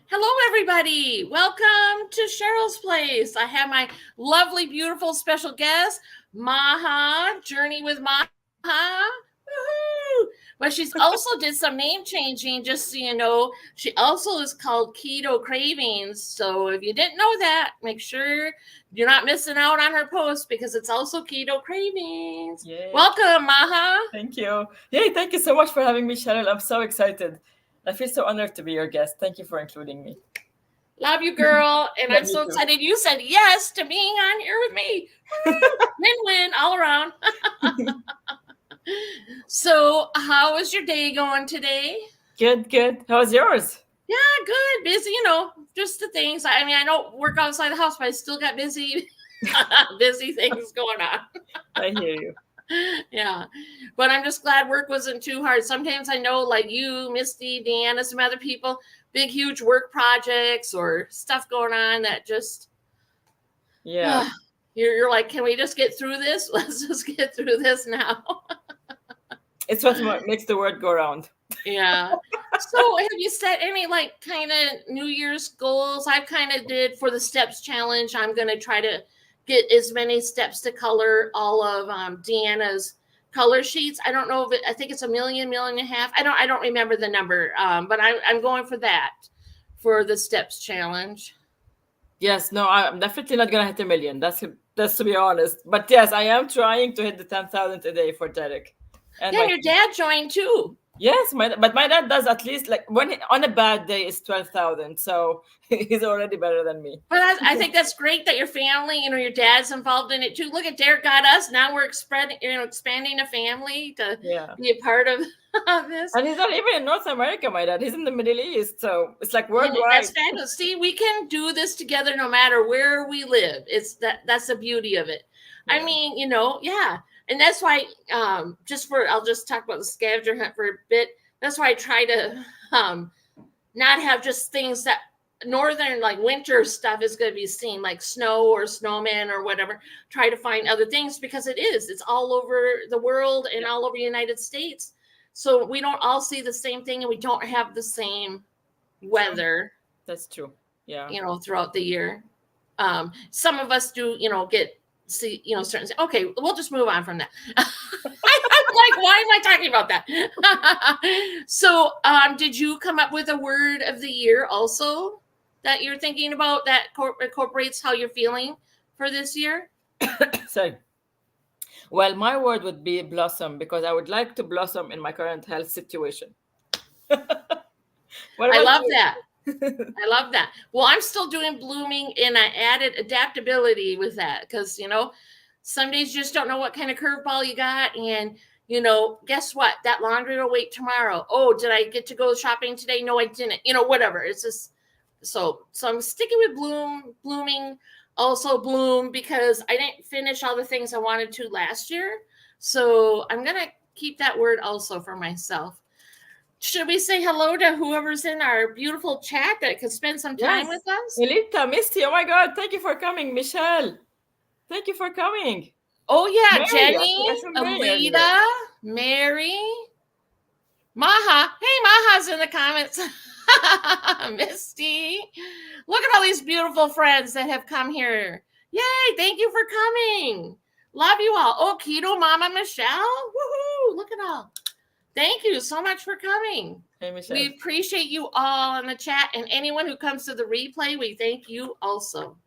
Hello, everybody. Welcome to Cheryl's Place. I have my lovely, beautiful special guest, Maha, Journey with Maha. Woohoo! But she's also did some name changing, just so you know. She also is called Keto Cravings. So if you didn't know that, make sure you're not missing out on her post because it's also Keto Cravings. Yay. Welcome, Maha. Thank you. Yay, thank you so much for having me, Cheryl. I'm so excited. I feel so honored to be your guest. Thank you for including me. Love you, girl. And Love I'm you so too. excited you said yes to being on here with me. Win-win all around. So, how is your day going today? Good, good. How's yours? Yeah, good. Busy, just the things. I mean, I don't work outside the house, but I still got busy, busy things going on. I hear you. Yeah, but I'm just glad work wasn't too hard. Sometimes I know, like you, Misty, Deanna, some other people, big, huge work projects or stuff going on that just Yeah. you're like, can we just get through this? Let's just get through this now. It's what makes the world go round. Yeah. So have you set any like kind of New Year's goals? I've kind of did for the steps challenge. I'm going to try to get as many steps to color all of Deanna's color sheets. I don't know if I think it's a million and a half. I don't remember the number. But I'm going for that for the steps challenge. Yes, no, I'm definitely not gonna hit a million. That's to be honest. But yes, I am trying to hit the 10,000 a day for Derek and Yeah, and my your team. dad joined too. Yes, but my dad does at least like on a bad day is 12,000, so he's already better than me. But I think that's great that your family, your dad's involved in it too. Look at Derek got us. Now we're expanding a family to Yeah. be a part of this. And he's not even in North America, my dad. He's in the Middle East, so it's like And worldwide. that's fabulous. See, we can do this together no matter where we live. That's the beauty of it. I Yeah. mean, yeah. And that's why I'll just talk about the scavenger hunt for a bit. That's why I try to not have just things that northern like winter stuff is going to be seen like snow or snowman or whatever. Try to find other things because it's all over the world and Yeah. all over the United States, so we don't all see the same thing and we don't have the same True. weather That's true. Yeah. throughout the year. Some of us do get see certain. Okay, we'll just move on from that. I'm like, why am I talking about that? So did you come up with a word of the year also that you're thinking about that incorporates how you're feeling for this year? So, well, my word would be blossom because I would like to blossom in my current health situation. What I about love you? that. I love that. Well, I'm still doing blooming and I added adaptability with that because, some days you just don't know what kind of curveball you got. And, guess what? That laundry will wait tomorrow. Oh, did I get to go shopping today? No, I didn't. Whatever. It's just so I'm sticking with blooming, also bloom because I didn't finish all the things I wanted to last year. So I'm going to keep that word also for myself. Should we say hello to whoever's in our beautiful chat that could spend some time with Yes. us? Elita, Misty, oh my God, thank you for coming. Michelle, thank you for coming. Oh, yeah, Mary, Jenny, I saw Mary earlier. Alita, Mary, Maha. Hey, Maha's in the comments. Misty. Look at all these beautiful friends that have come here. Yay, thank you for coming. Love you all. Oh, Keto Mama Michelle. Woohoo. Look at all. Thank you so much for coming. Hey, Michelle. We appreciate you all in the chat, and anyone who comes to the replay, we thank you also.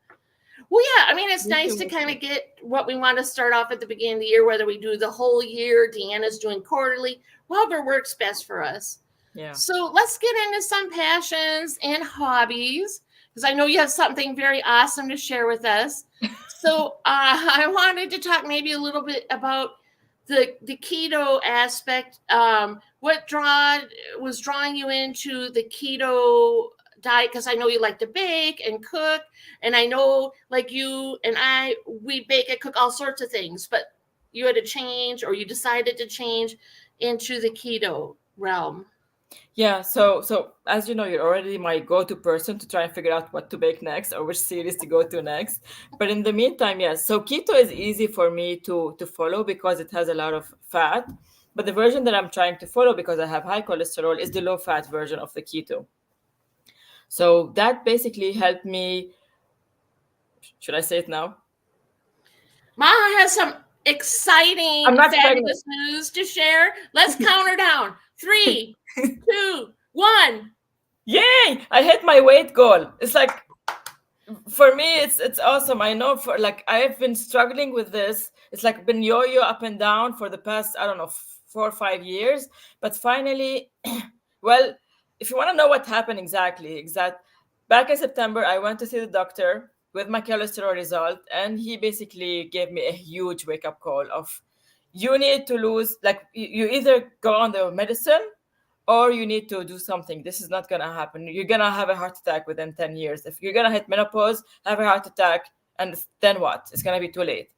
Well, yeah, I mean, it's Me nice too, to me kind too. of get what we want to start off at the beginning of the year, whether we do the whole year, Deanna's doing quarterly, whatever works best for us. Yeah. So let's get into some passions and hobbies, because I know you have something very awesome to share with us. So I wanted to talk maybe a little bit about the keto aspect. What was drawing you into the keto diet? Because I know you like to bake and cook, and I know like you and we bake and cook all sorts of things, but you had to change or you decided to change into the keto realm. Yeah, so as you know, you're already my go-to person to try and figure out what to bake next or which series to go to next. But in the meantime, yes. So keto is easy for me to follow because it has a lot of fat. But the version that I'm trying to follow because I have high cholesterol is the low fat version of the keto. So that basically helped me. Should I say it now? Maha has some I'm exciting, not pregnant. fabulous news to share. Let's count her down. Three, two, one. Yay! I hit my weight goal. It's like, for me, it's awesome. I know, for like, I've been struggling with this. It's like been yo-yo up and down for the past, I don't know, 4 or 5 years. But finally, well, if you want to know what happened exact back in September, I went to see the doctor with my cholesterol result, and he basically gave me a huge wake-up call of, you need to lose, like, you either go on the medicine or you need to do something. This is not gonna happen. You're gonna have a heart attack within 10 years. If you're gonna hit menopause, have a heart attack, and then what? It's gonna be too late.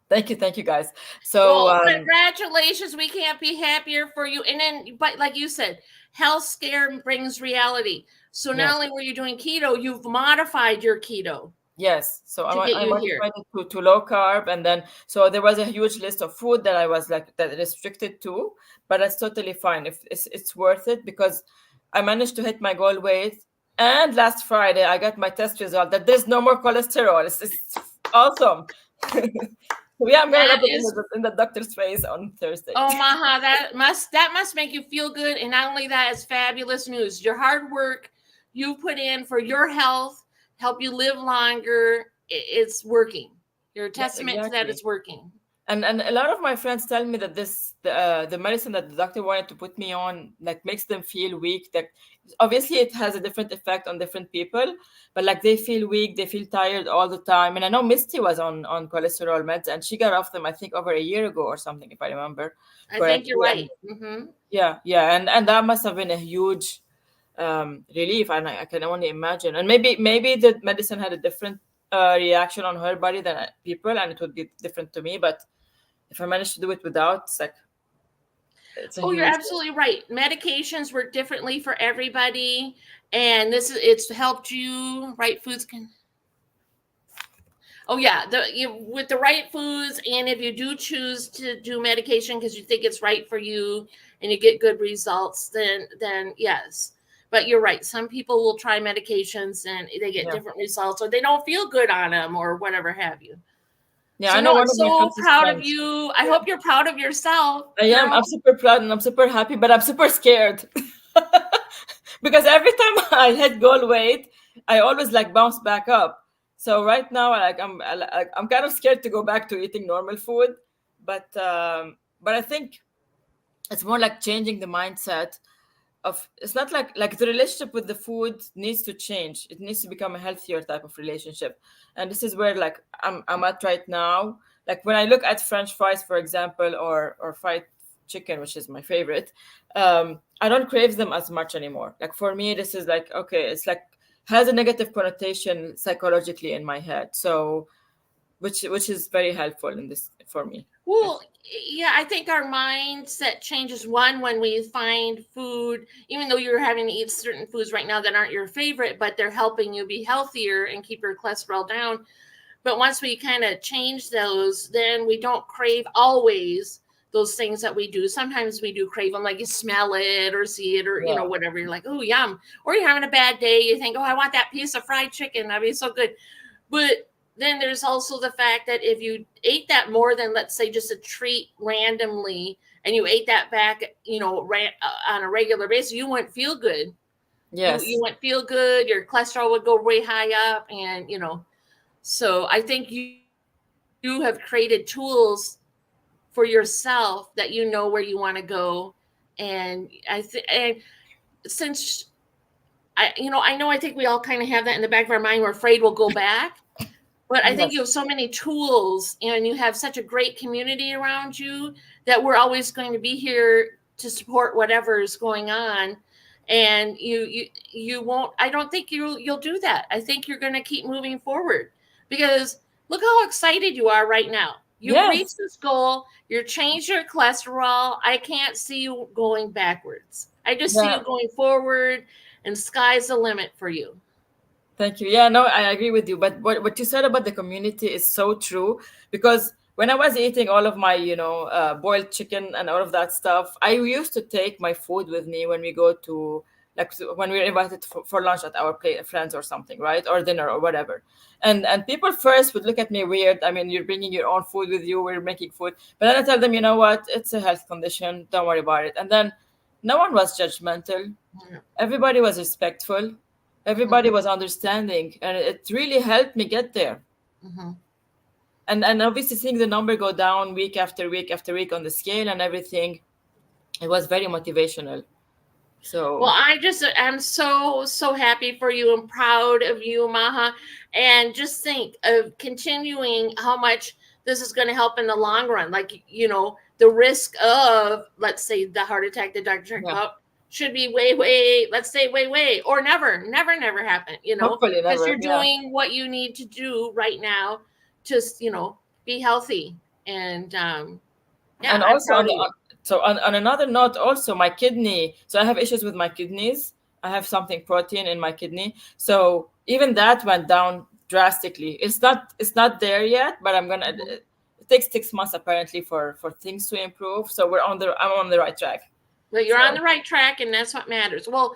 Thank you, guys. So Well, congratulations. We can't be happier for you. And then, but like you said, health scare brings reality. So not yes, only were you doing keto, you've modified your keto yes. So to get I you here. modified it to low carb, and then so there was a huge list of food that I was like that restricted to, but that's totally fine. If it's worth it, because I managed to hit my goal weight, and last Friday I got my test result that there's no more cholesterol. It's awesome. So yeah, I'm gonna That rub it is, in the doctor's face on Thursday. oh Maha, that must make you feel good. And not only that, it's fabulous news. Your hard work you put in for your health, help you live longer. It's working. You're a Yes, testament to that. exactly. It's working. And a lot of my friends tell me that the medicine that the doctor wanted to put me on like makes them feel weak. That obviously it has a different effect on different people, but like they feel weak, they feel tired all the time. And I know Misty was on cholesterol meds, and she got off them, I think, over a year ago or something, if I remember I think you're correctly. And right. yeah, and that must have been a huge relief, and I can only imagine. And maybe the medicine had a different reaction on her body than people, and it would be different to me. But if I manage to do it without, it's a Oh, you're huge. absolutely right. Medications work differently for everybody, and it's helped you. Right foods can. Oh yeah, with the right foods, and if you do choose to do medication because you think it's right for you and you get good results, then yes. But you're right. Some people will try medications and they get Yeah, different results, or they don't feel good on them, or whatever have you. yeah. So I no, know I'm one of my so closest proud of friends. you. I hope you're proud of yourself, I am. girl. I'm super proud and I'm super happy, but I'm super scared because every time I hit goal weight, I always like bounce back up. So right now, I'm kind of scared to go back to eating normal food, but I think it's more like changing the mindset of, it's not like the relationship with the food needs to change. It needs to become a healthier type of relationship. And this is where like I'm at right now. Like when I look at French fries, for example, or fried chicken, which is my favorite, I don't crave them as much anymore. Like for me, this is like, okay, it's like has a negative connotation psychologically in my head. So which is very helpful in this for me, I Well, think. yeah, I think our mindset changes one when we find food, even though you're having to eat certain foods right now that aren't your favorite, but they're helping you be healthier and keep your cholesterol down. But once we kind of change those, then we don't crave always those things that we do. Sometimes we do crave them, like you smell it or see it or, Yeah. whatever. You're like, oh, yum. Or you're having a bad day. You think, oh, I want that piece of fried chicken. That'd be so good. But then there's also the fact that if you ate that more than, let's say, just a treat randomly, and you ate that back, on a regular basis, you wouldn't feel good. You Yes. wouldn't feel good. Your cholesterol would go way high up, and So I think you have created tools for yourself that you know where you want to go, and and since I think we all kind of have that in the back of our mind. We're afraid we'll go back. But I think you Yes. have so many tools and you have such a great community around you that we're always going to be here to support whatever is going on. And you won't, I don't think you'll do that. I think you're going to keep moving forward because look how excited you are right now. You've Yes. reached this goal, you've changed your cholesterol. I can't see you going backwards. I just see Yeah. you going forward, and sky's the limit for you. Thank you. Yeah, no, I agree with you. But what you said about the community is so true, because when I was eating all of my, boiled chicken and all of that stuff, I used to take my food with me when we go to like when we're invited for lunch at our friends or something, right, or dinner or whatever. And people first would look at me weird. I mean, you're bringing your own food with you, we're making food. But then I tell them, you know what, it's a health condition, don't worry about it. And then no one was judgmental, everybody was respectful, everybody Mhm. was understanding, and it really helped me get there. Mhm. And obviously seeing the number go down week after week after week on the scale and everything, it was very motivational. Well, So I'm so happy for you and proud of you, Maha. And just think of continuing how much this is going to help in the long run. Like, the risk of, let's say, the heart attack that Dr. talked yeah, about should be way, let's say way, or never happen, hopefully because never. you're Yeah. doing what you need to do right now to, be healthy. And yeah, And I'm also proud of you. on another note, also my kidney, so I have issues with my kidneys. I have something protein in my kidney, so even that went down drastically. It's not there yet, but Mhm. it takes 6 months apparently for things to improve, so I'm on the right track. But you're on So the right track, and that's what matters. Well,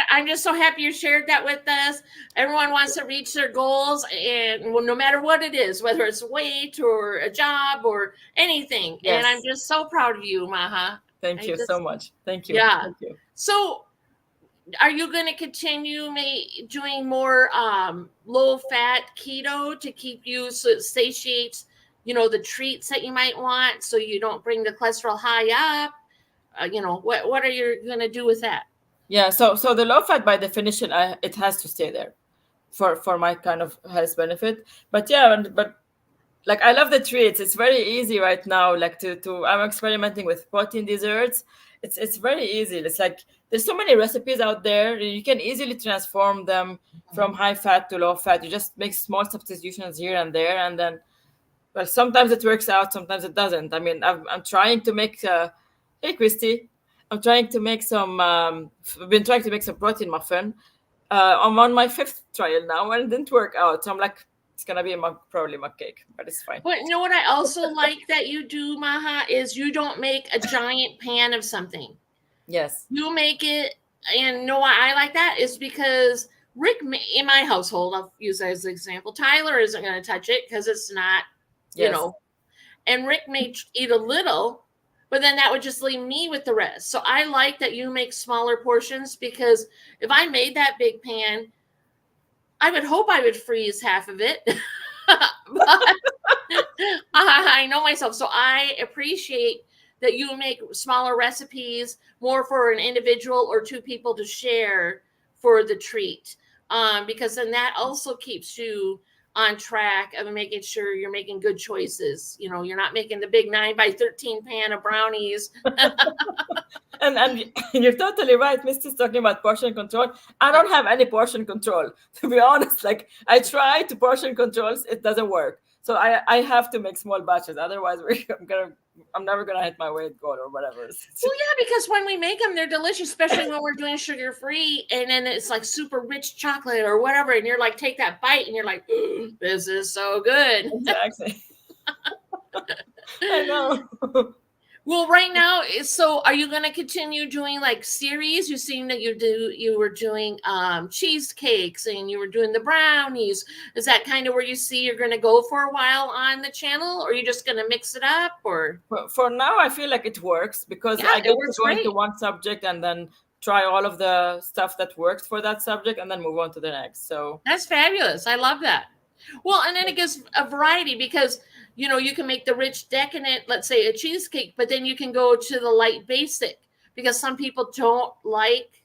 I'm just so happy you shared that with us. Everyone wants to reach their goals, and well, no matter what it is, whether it's weight or a job or anything. And I'm yes, just so proud of you, Maha. thank I you so just, much, thank you, yeah. thank you. So, are you going to continue doing more low fat keto to keep you so it satiates, the treats that you might want, so you don't bring the cholesterol high up? What are you going to do with that? Yeah, so the low fat by definition, it has to stay there for my kind of health benefit. But yeah, but like I love the treats. It's very easy right now. Like to I'm experimenting with protein desserts. It's very easy. It's like there's so many recipes out there. You can easily transform them from high fat to low fat. You just make small substitutions here and there, and then well, sometimes it works out, sometimes it doesn't. I mean, I'm trying to make. Hey, Christy, I'm trying to make some. I've been trying to make some protein muffin. I'm on my fifth trial now, and it didn't work out. So I'm like, it's gonna be a mug, probably mug cake, but it's fine. But you know what I also like that you do, Maha, is you don't make a giant pan of something. Yes, You make it, and you know why I like that is because in my household, I'll use that as an example. Tyler isn't going to touch it because it's not, you yes. know, and Rick may eat a little, but then that would just leave me with the rest. So I like that you make smaller portions, because if I made that big pan, I would hope I would freeze half of it. But I know myself. So I appreciate that you make smaller recipes, more for an individual or two people to share for the treat. Because then that also keeps you on track of making sure you're making good choices. You're not making the big 9 by 13 pan of brownies. And you're totally right. Misty's talking about portion control. I don't have any portion control, to be honest. Like I try to portion controls, it doesn't work. So I have to make small batches. Otherwise, I'm never gonna hit my weight goal or whatever. Well, yeah, because when we make them, they're delicious, especially when we're doing sugar free, and then it's like super rich chocolate or whatever, and you're like, take that bite, and you're like, this is so good. Exactly. I know. Well, right now, so are you going to continue doing like series? You seen that you were doing cheesecakes, and you were doing the brownies. Is that kind of where you see you're going to go for a while on the channel, or are you just going to mix it up? Or For now, I feel like it works because yeah, I it get to works go into great. one subject and then try all of the stuff that works for that subject and then move on to the next. So, That's fabulous. I love that. Well, and then it gives a variety, because you can make the rich decadent, let's say a cheesecake, but then you can go to the light basic, because some people don't like,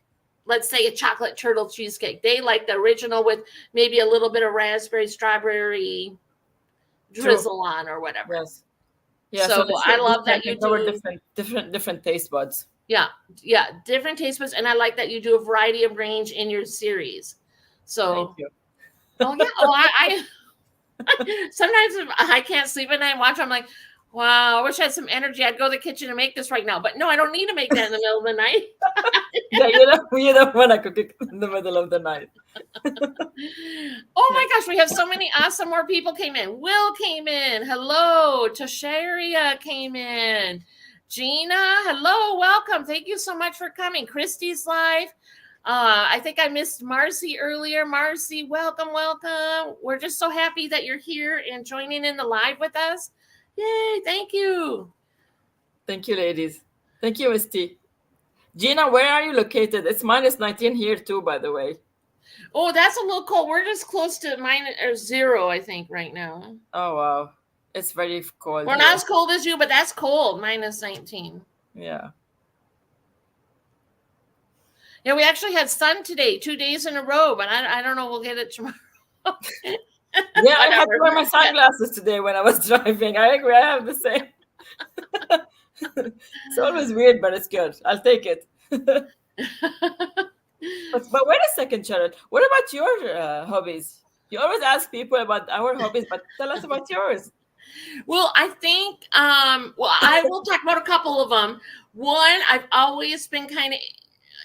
let's say, a chocolate turtle cheesecake. They like the original with maybe a little bit of raspberry, strawberry true. drizzle on or whatever. Yes. Yeah. So So I this love can that you cover do, different taste buds. yeah, yeah, different taste buds, and I like that you do a variety of range in your series. Thank So, you. oh yeah, oh I sometimes if I can't sleep at night and watch, I'm like, wow, I wish I had some energy. I'd go to the kitchen and make this right now. But no, I don't need to make that in the middle of the night. Yeah, you don't want to cook it in the middle of the night. Oh Yeah. my gosh, we have so many awesome more people came in. Will came in. Hello. Tasharia came in. Gina, hello, welcome. Thank you so much for coming. Christy's live. I think I missed Marcy earlier. Marcy, welcome, welcome. We're just so happy that you're here and joining in the live with us. Yay, thank you. Thank you, ladies. Thank you, Misty. Gina, where are you located? It's -19 here too, by the way. Oh, that's a little cold. We're just close to minus or zero, I think, right now. Oh wow, it's very cold We're not here. as cold as you, but that's cold, -19. Yeah. Yeah, we actually had sun today, 2 days in a row, but I don't know. We'll get it tomorrow. Yeah, I had to Whatever. wear my sunglasses today when I was driving. I agree. I have the same. It's always weird, but it's good. I'll take it. But wait a second, Charlotte. What about your hobbies? You always ask people about our hobbies, but tell us about yours. Well, I think well, I will talk about a couple of them. One, I've always been kind of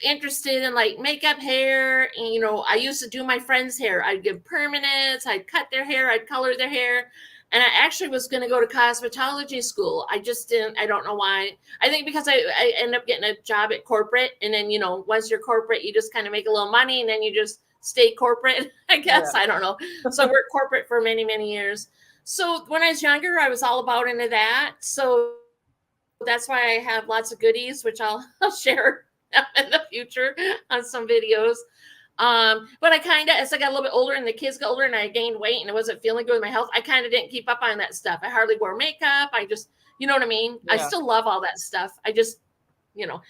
interested in like makeup, hair, and I used to do my friends' hair. I'd give permanents, I'd cut their hair, I'd color their hair. And I actually was going to go to cosmetology school. I just didn't. I don't know why. I think because I ended up getting a job at corporate. And then, once you're corporate, you just kind of make a little money and then you just stay corporate, I guess. Yeah. I don't know. So I worked corporate for many, many years. So when I was younger, I was all about into that. So that's why I have lots of goodies, which I'll share in the future on some videos. But I kind of, as I got a little bit older and the kids got older and I gained weight and I wasn't feeling good with my health, I kind of didn't keep up on that stuff. I hardly wore makeup. I just, you know what I mean? Yeah. I still love all that stuff. I just,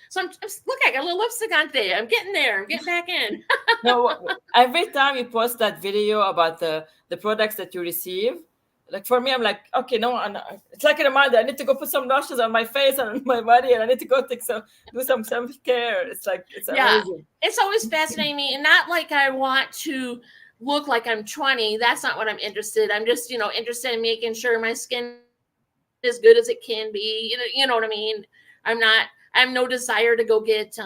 so look, I got a little lipstick on today. I'm getting there. I'm getting back in. No, every time you post that video about the products that you receive, like for me, I'm like, okay, no, it's like a reminder. I need to go put some lashes on my face and on my body, and I need to go do some self care. It's like it's amazing. It's always fascinating me, and not like I want to look like I'm 20. That's not what I'm interested. I'm just interested in making sure my skin is as good as it can be. You know what I mean. I have no desire to go get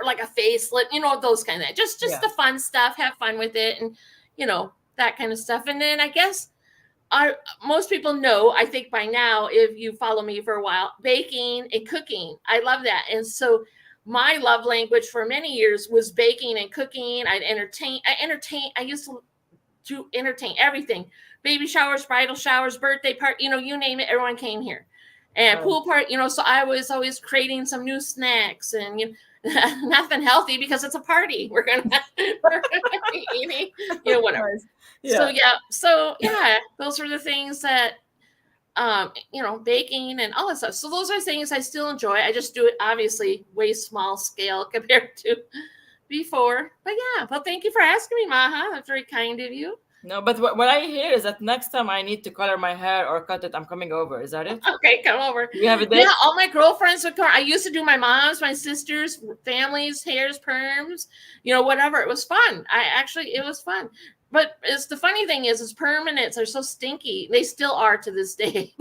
like a facelift. Those kind of things. Just Yeah. the fun stuff. Have fun with it, and that kind of stuff. And then I guess. Most people know, I think by now, if you follow me for a while, baking and cooking. I love that. And so my love language for many years was baking and cooking. I used to entertain everything. Baby showers, bridal showers, birthday party, you name it, everyone came here. And pool party, so I was always creating some new snacks and nothing healthy because it's a party. We're gonna be eating, whatever. Yeah. So yeah, those are the things that baking and all that stuff. So those are things I still enjoy. I just do it obviously way small scale compared to before. But yeah, well, thank you for asking me, Maha. That's very kind of you. No, but what I hear is that next time I need to color my hair or cut it, I'm coming over. Is that it? Okay, come over. You have a date? Yeah, all my girlfriends would come. I used to do my mom's, my sister's, families, hairs, perms, whatever. It was fun. It was fun. But it's the funny thing is permanents are so stinky. They still are to this day.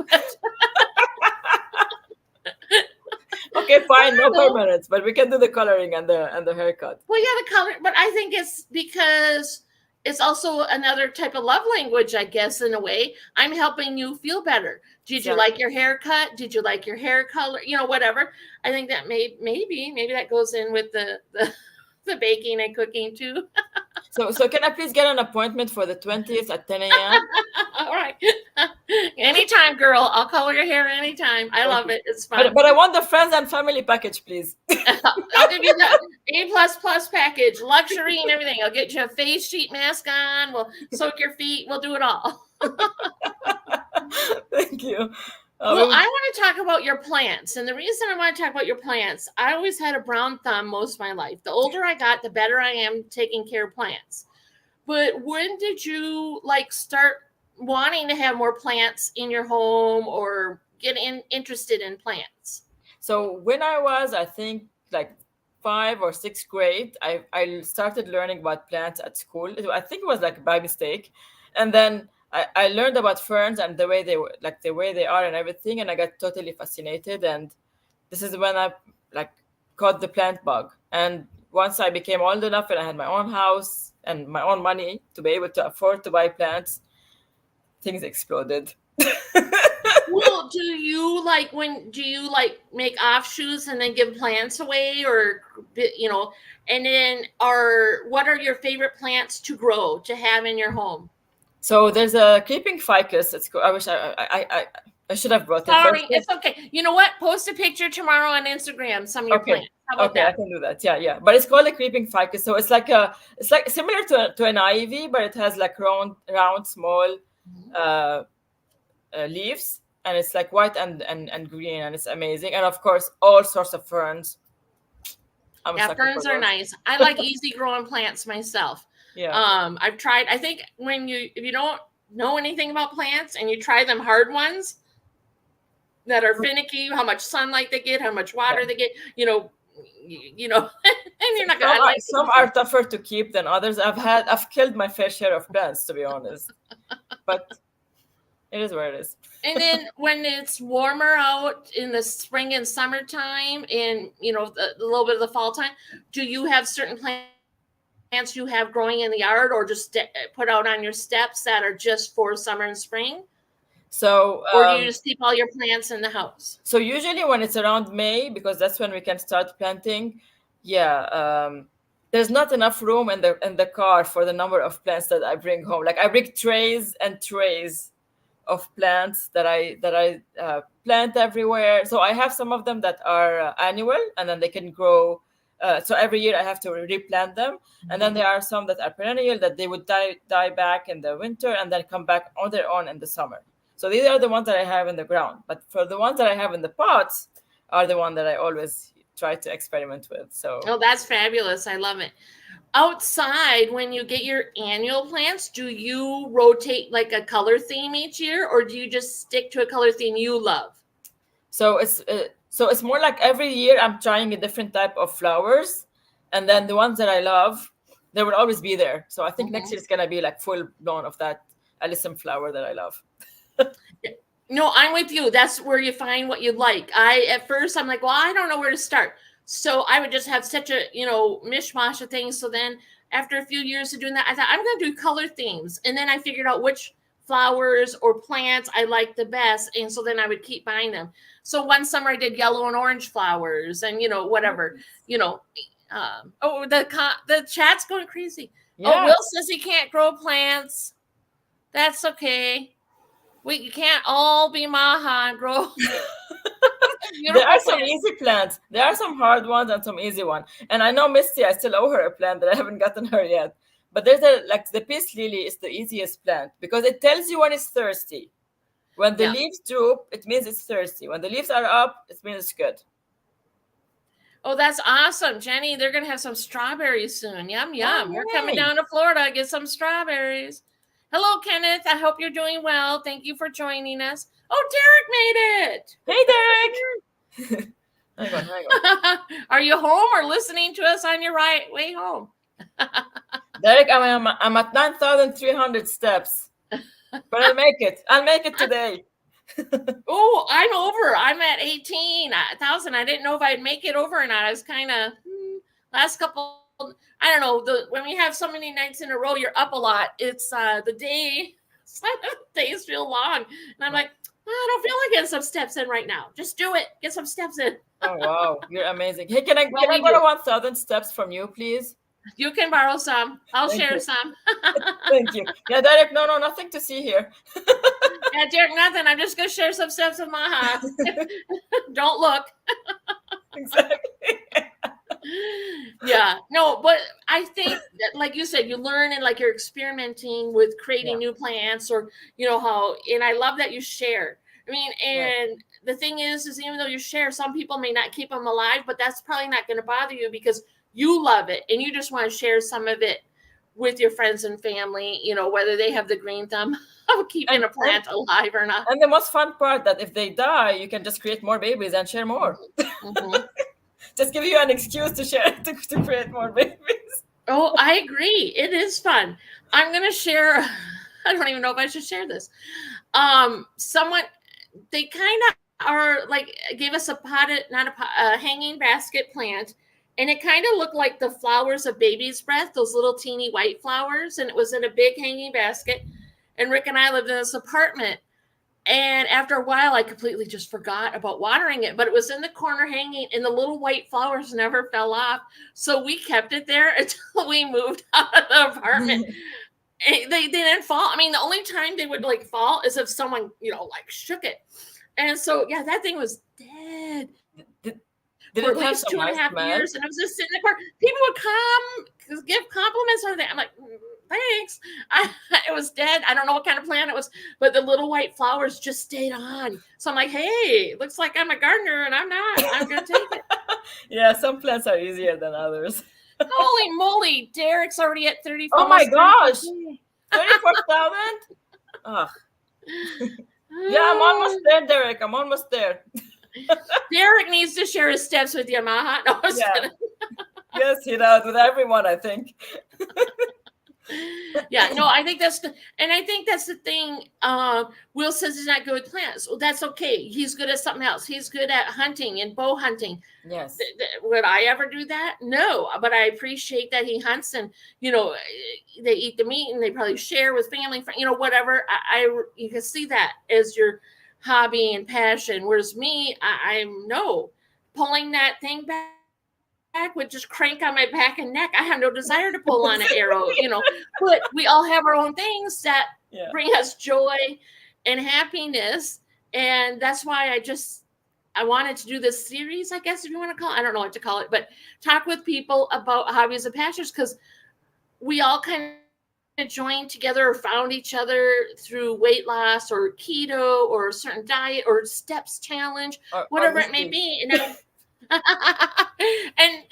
Okay, fine, no permanents, but we can do the coloring and the haircut. Well, yeah, the color, but I think it's because it's also another type of love language, I guess, in a way. I'm helping you feel better. Did you like your haircut? Did you like your hair color? Whatever. I think that maybe that goes in with the baking and cooking too. So can I please get an appointment for the 20th at 10 a.m.? All right. Anytime, girl. I'll color your hair anytime. I love it. It's fun. But I want the friends and family package, please. I'll give you the A++ package, luxury and everything. I'll get you a face sheet mask on. We'll soak your feet. We'll do it all. Thank you. Well, I want to talk about your plants. And the reason I want to talk about your plants, I always had a brown thumb most of my life. The older I got, the better I am taking care of plants. But when did you start wanting to have more plants in your home or get interested in plants? So when I was, I think, 5th or 6th grade, I started learning about plants at school. I think it was by mistake. And then I learned about ferns and the way they are and everything, and I got totally fascinated. And this is when I caught the plant bug. And once I became old enough and I had my own house and my own money to be able to afford to buy plants, things exploded. Well, do you like make offshoots and then give plants away, or and then what are your favorite plants to grow to have in your home? So there's a creeping ficus. I wish I should have brought it, but Sorry, it's okay. You know what? Post a picture tomorrow on Instagram, some of your okay. plants. How about Okay, I that? can do that. Yeah, yeah. But it's called a creeping ficus. So it's like similar to an ivy, but it has like round, small Mhm. uh, leaves, and it's like white and green, and it's amazing. And of course, all sorts of ferns. I'm a Yeah, sucker for ferns are those. nice. I like easy growing plants myself. Yeah. I've tried. I think if you don't know anything about plants and you try them hard ones that are finicky, how much sunlight they get, how much Yeah. water they get, and you're not gonna. Some I are, like some are tougher to keep than others. I've killed my fair share of plants, to be honest. But it is where it is. And then when it's warmer out in the spring and summertime, and the little bit of the fall time, do you have certain plants you have growing in the yard, or just put out on your steps that are just for summer and spring? So Or do you just keep all your plants in the house? so usually when it's around May, because that's when we can start planting, yeah, there's not enough room in the car for the number of plants that I bring home. Like I bring trays and trays of plants that I plant everywhere. So I have some of them that are annual, and then they can grow. So every year I have to replant them, and then Mhm. there are some that are perennial that they would die back in the winter and then come back on their own in the summer. So these are the ones that I have in the ground. But for the ones that I have in the pots, are the one that I always try to experiment with. So Oh, that's fabulous. I love it. Outside, when you get your annual plants, do you rotate like a color theme each year, or do you just stick to a color theme you love? so it's more like every year I'm trying a different type of flowers, and then the ones that I love, they will always be there. So I think next Mhm. year it's gonna be like full blown of that alyssum flower that I love. No, I'm with you. That's where you find what you like. At first I'm like, well, I don't know where to start. So I would just have such a, mishmash of things. So then after a few years of doing that, I thought I'm going to do color themes. And then I figured out which flowers or plants I liked the best. And so then I would keep buying them. So one summer I did yellow and orange flowers and, whatever, you know, the chat's going crazy. Oh, Yeah, Will says he can't grow plants. That's okay. You can't all be Maha and grow there beautiful are some plants. easy plants. There are some hard ones and some easy ones. And I know Misty, I still owe her a plant that I haven't gotten her yet. But there's like the peace lily is the easiest plant because it tells you when it's thirsty. When the Yeah. leaves droop, it means it's thirsty. When the leaves are up, it means it's good. Oh, that's awesome, Jenny. They're gonna have some strawberries soon. Yum Oh, yum. We're coming yay! down to Florida. Get some strawberries. Hello, Kenneth. I hope you're doing well. Thank you for joining us. Oh, Derek made it. Hey, Derek! Hang on. Are you home or listening to us on your way home? Derek, I'm at 9,300 steps, but I'll make it. I'll make it today. Oh, I'm over. I'm at 18,000. I didn't know if I'd make it over or not. I was kind of last couple. I don't know. When we have so many nights in a row, you're up a lot. It's the day. Days feel long, and I'm like, I don't feel like getting some steps in right now. Just do it. Get some steps in. Oh, wow. You're amazing. Hey, can I Well, can I we borrow do. 1,000 steps from you, please? You can borrow some. I'll Thank share you. some. Thank you. Yeah, Derek, no, nothing to see here. Yeah, Derek, nothing. I'm just gonna share some steps with Maha. Don't look. Exactly. Yeah, no, but I think that, like you said, you learn and like you're experimenting with Yeah, creating new plants, or how. And I love that you share. I mean, yeah. and the thing is even though you share, some people may not keep them alive, but that's probably not going to bother you because you love it and you just want to share some of it with your friends and family. Whether they have the green thumb of keeping And, a and plant alive or not. and the most fun part that if they die, you can just create more babies and share more. Mm-hmm. Just give you an excuse to share to create more babies. Oh, I agree. It is fun. I'm going to share. I don't even know if I should share this. Someone, they kind of are like, gave us a potted, not a hanging basket plant. And it kind of looked like the flowers of baby's breath, those little teeny white flowers. And it was in a big hanging basket. And Rick and I lived in this apartment. And after a while, I completely just forgot about watering it, but it was in the corner hanging, and the little white flowers never fell off. So we kept it there until we moved out of the apartment. They didn't fall. I mean, the only time they would like fall is if someone, like shook it. And so, yeah, that thing was dead Did, for did at it have least some two and a nice half smell? years. And I was just sitting in the corner. People would come give compliments on that. I'm like, thanks. It was dead. I don't know what kind of plant it was, but the little white flowers just stayed on. So I'm like, hey, looks like I'm a gardener and I'm not. I'm going to take it. Yeah, some plants are easier than others. Holy moly. Derek's already at 30, Oh my almost 34. gosh, 34,000. Oh, yeah, I'm almost there, Derek. I'm almost there. Derek needs to share his steps with you, Maha. No, I'm just Yeah, kidding. yes, he does with everyone, I think. Yeah, no, I think that's the thing. Will says he's not good with plants. Well, that's okay. He's good at something else. He's good at hunting and bow hunting. Yes, Would I ever do that? No, but I appreciate that he hunts, and they eat the meat and they probably share with family, whatever. You can see that as your hobby and passion. Whereas me, I'm no pulling that thing back would just crank on my back and neck. I have no desire to pull on an arrow, but we all have our own things that yeah, bring us joy and happiness. And that's why I wanted to do this series, I guess, if you want to call it. I don't know what to call it, but talk with people about hobbies and passions, because we all kind of joined together or found each other through weight loss or keto or a certain diet or steps challenge, or whatever it may misty. be. And and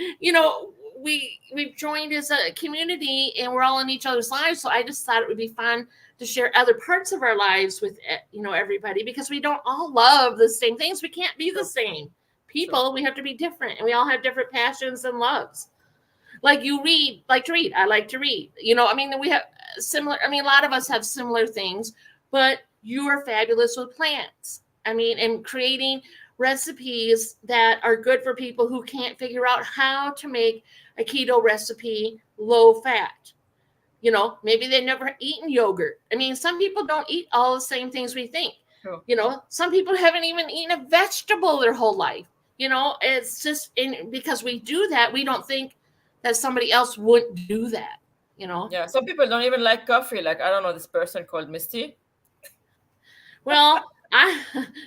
we've joined as a community, and we're all in each other's lives. So I just thought it would be fun to share other parts of our lives with everybody, because we don't all love the same things. We can't be the same people. True. We have to be different, and we all have different passions and loves. Like you like to read. I like to read. I mean, we have similar. I mean, a lot of us have similar things, but you are fabulous with plants. I mean, and creating recipes that are good for people who can't figure out how to make a keto recipe low fat. Maybe they've never eaten yogurt. I mean, some people don't eat all the same things we think. True. Some people haven't even eaten a vegetable their whole life. It's just because we do that, we don't think that somebody else wouldn't do that. Yeah, some people don't even like coffee. Like, I don't know, this person called Misty. Well,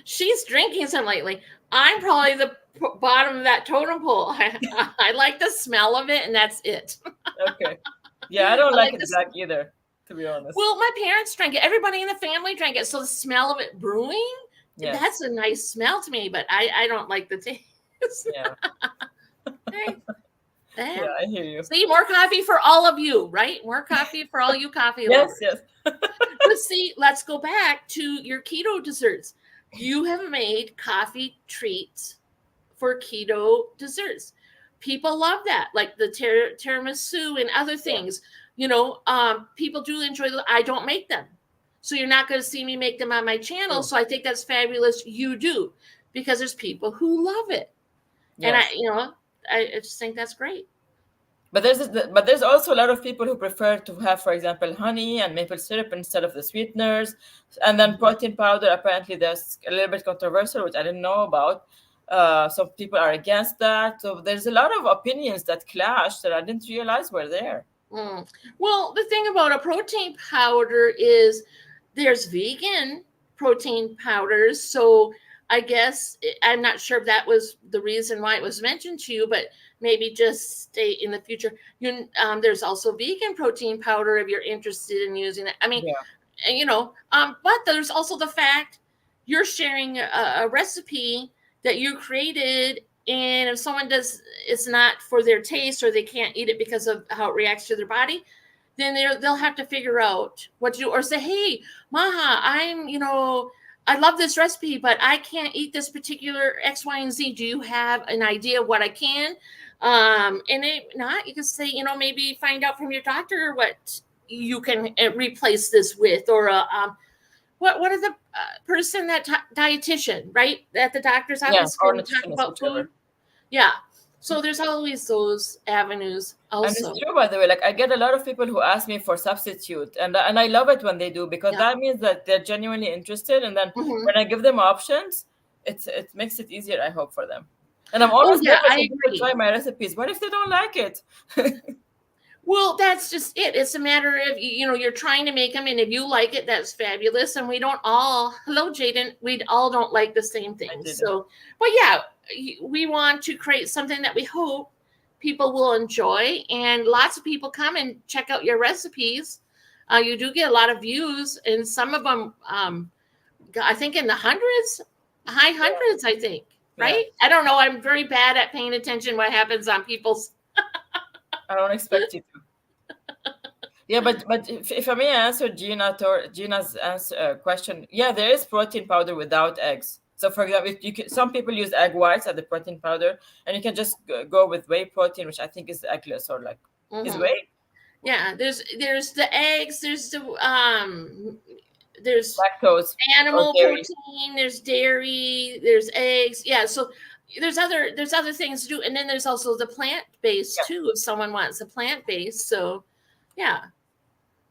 she's drinking some lately. I'm probably the bottom of that totem pole. I like the smell of it, and that's it. Okay. Yeah, I don't I like like it this. black either, to be honest. Well, my parents drank it. Everybody in the family drank it. So the smell of it brewing, Yes. that's a nice smell to me, but I don't like the taste. Yeah. Yeah, I hear you. See, more coffee for all of you, right? More coffee for all you coffee lovers. Yes, yes. But see, let's go back to your keto desserts. You have made coffee treats for keto desserts. People love that, like the tiramisu and other things. People do enjoy them. I don't make them. So you're not going to see me make them on my channel. True. So I think that's fabulous. You do, because there's people who love it. Yes. And I just think that's great. But there's also a lot of people who prefer to have, for example, honey and maple syrup instead of the sweeteners, and then protein powder. Apparently, that's a little bit controversial, which I didn't know about. Some people are against that. So there's a lot of opinions that clash that I didn't realize were there. Well, the thing about a protein powder is there's vegan protein powders. So I guess I'm not sure if that was the reason why it was mentioned to you, but maybe just stay in the future. There's also vegan protein powder if you're interested in using it. I mean, Yeah. but there's also the fact you're sharing a recipe that you created, and if someone it's not for their taste, or they can't eat it because of how it reacts to their body, then they'll have to figure out what to do, or say, hey, Maha, I love this recipe, but I can't eat this particular X, Y, and Z. Do you have an idea of what I can? And if not, you can say, maybe find out from your doctor what you can replace this with, or what are the person that dietitian, right, at the doctor's office Or can talk nutritionist, about whichever. food. Yeah. So there's always those avenues And it's also. true, by the way. Like I get a lot of people who ask me for substitute, and I love it when they do because Yeah. that means that they're genuinely interested. And then Hmm. when I give them options, it makes it easier. I hope for them. And I'm Oh always yeah, nervous I when people agree. try my recipes. What if they don't like it? Well, that's just it. It's a matter of you're trying to make them, and if you like it, that's fabulous. And we don't all, hello, Jaden, we all don't like the same I things. didn't. So, but yeah, we want to create something that we hope people will enjoy, and lots of people come and check out your recipes. You do get a lot of views, and some of them, I think, in the hundreds, high hundreds. I think, Yeah, right? I don't know. I'm very bad at paying attention what happens on people's. I don't expect you to. Yeah, but if I may answer Gina's answer, question, yeah, there is protein powder without eggs. So, for example, some people use egg whites as the protein powder, and you can just go with whey protein, which I think is eggless or like is Mhm. whey Yeah, there's the eggs, there's lactose or animal dairy. protein, there's dairy, there's eggs. Yeah, so there's other things to do, and then there's also the plant based Yeah, too. If someone wants a plant based, so yeah,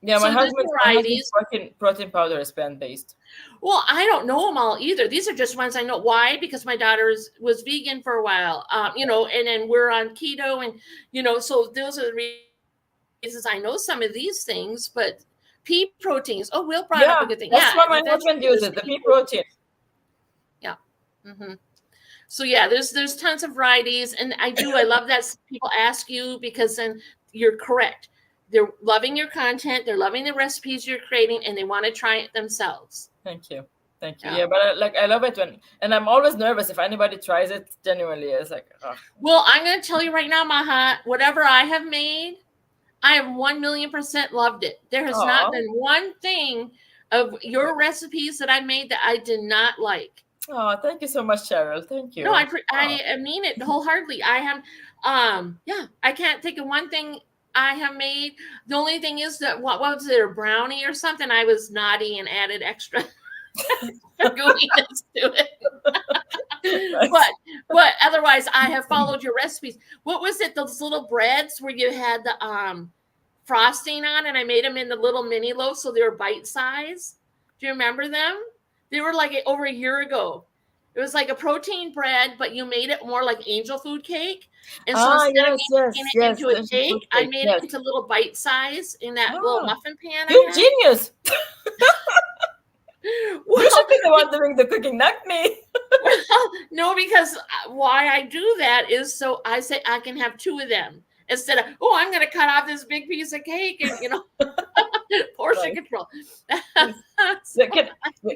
yeah. so My there's husband's varieties. protein powder is plant based. Well, I don't know them all either. These are just ones I know. Why? Because my daughter was vegan for a while, and then we're on keto, and so those are the reasons I know some of these things. But pea proteins. Oh, Will brought up a Yeah, good thing. that's Yeah, what my that's husband fabulous. uses, the Pea pea protein. protein. Yeah. Hmm. So yeah, there's tons of varieties, and I love that people ask you, because then you're correct. They're loving your content. They're loving the recipes you're creating, and they want to try it themselves. Thank you. Thank you. Yeah. Yeah, but I love it and I'm always nervous if anybody tries it genuinely. It's like, oh, Well, I'm going to tell you right now, Maha, whatever I have made, I have 1,000,000% loved it. There has not oh, been one thing of your recipes that I made that I did not like. oh, thank you so much, Cheryl. Thank No, you. Oh, I mean it wholeheartedly. I have, yeah, I can't think of one thing I have made. The only thing is that what was it, a brownie or something? I was naughty and added extra gooiness to it. nice. But otherwise, I have followed your recipes. What was it? Those little breads where you had the frosting on, and I made them in the little mini loaves, so they were bite size. Do you remember them? They were like over a year ago. It was like a protein bread, but you made it more like angel food cake. And so Ah, instead of yes, me making yes, it yes. into a The fruit cake, I cake. made it Yes. into little bite size in that little Ah, muffin pan I you had. genius. You Well, should be the one doing the cooking, not me. well, no, because why I do that is so I say I can have two of them instead of, oh, I'm going to cut off this big piece of cake and portion Nice. control. Yes. So,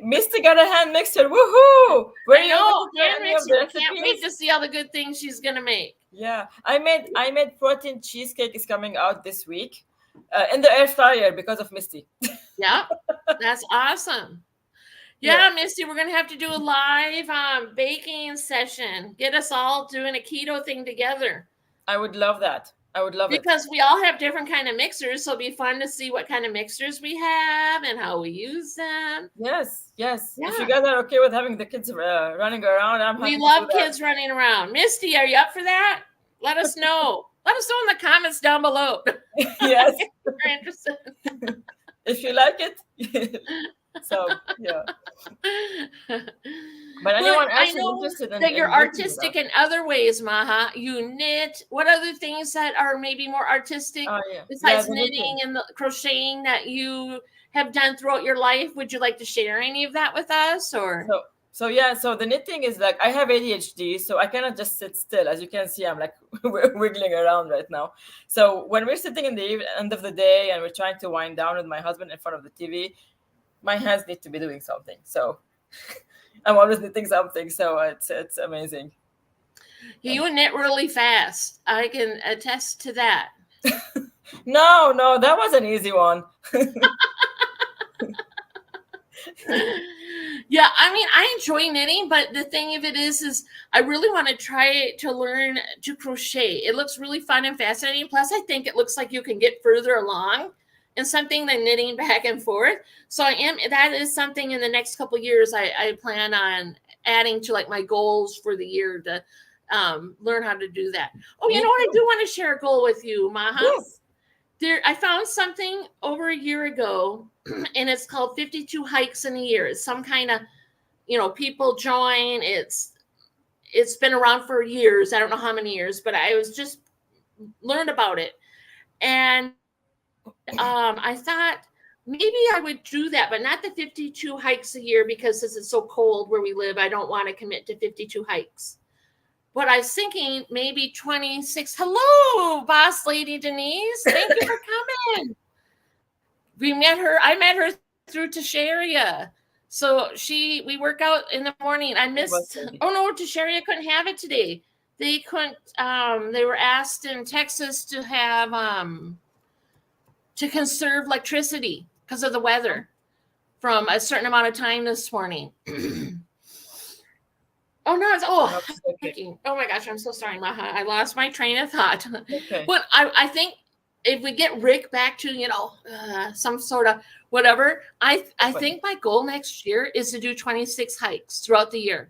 Misty got a hand mixer. Woohoo! Were I you able to know, try hand any of mixer. the I can't wait recipes? to see all the good things she's going to make. Yeah, I made protein cheesecake is coming out this week, in the air fryer because of Misty. Yeah, that's awesome. Yeah, Yeah, Misty, we're gonna have to do a live baking session. Get us all doing a keto thing together, I would love that. I would love it. because we all have different kind of mixers. So it'll be fun to see what kind of mixers we have and how we use them. Yes, yes. If you Yeah, guys are okay with having the kids running around, I'm we happy to do love that. kids running around. Misty, are you up for that? Let us know. Let us know in the comments down below Yes, if you're interested. if you like it. So yeah. But But anyone I else who's know interested that you're in baking with artistic us? in other ways, Maha. You knit. What other things that are maybe more artistic Oh yeah, yeah, besides the knitting. knitting and the crocheting that you have done throughout your life? Would you like to share any of that with us, or? So yeah, so the knitting is like I have ADHD, so I cannot just sit still. As you can see, I'm like wiggling around right now. So when we're sitting in the end of the day and we're trying to wind down with my husband in front of the TV, my hands need to be doing something. So I'm always knitting something. So it's amazing. You knit really fast. I can attest to that. No, that was an easy one. Yeah, I mean, I enjoy knitting, but the thing of it is I really want to try to learn to crochet. It looks really fun and fascinating. Plus, I think it looks like you can get further along in something than knitting back and forth. So that is something in the next couple of years I plan on adding to like my goals for the year, to learn how to do that. Oh, you Me know what? I too. do want to share a goal with you, Maha. Yes. I found something over a year ago, and it's called 52 Hikes in a Year. It's some kind of, people join. It's been around for years. I don't know how many years, but I was just learned about it. And I thought maybe I would do that, but not the 52 hikes a year, because since it's so cold where we live, I don't want to commit to 52 hikes. But I was thinking maybe 26. Hello, boss lady Denise. Thank you for coming. I met her through Tasharia. So we work out in the morning. I missed, Boss lady. oh no, Tasharia couldn't have it today. They couldn't, they were asked in Texas to conserve electricity because of the weather from a certain amount of time this morning. Oh no, No, it's okay. hiking. Oh my gosh, I'm so sorry, Maha. I lost my train of thought. Okay. But I think if we get Rick back to, some sort of whatever, I But think my goal next year is to do 26 hikes throughout the year.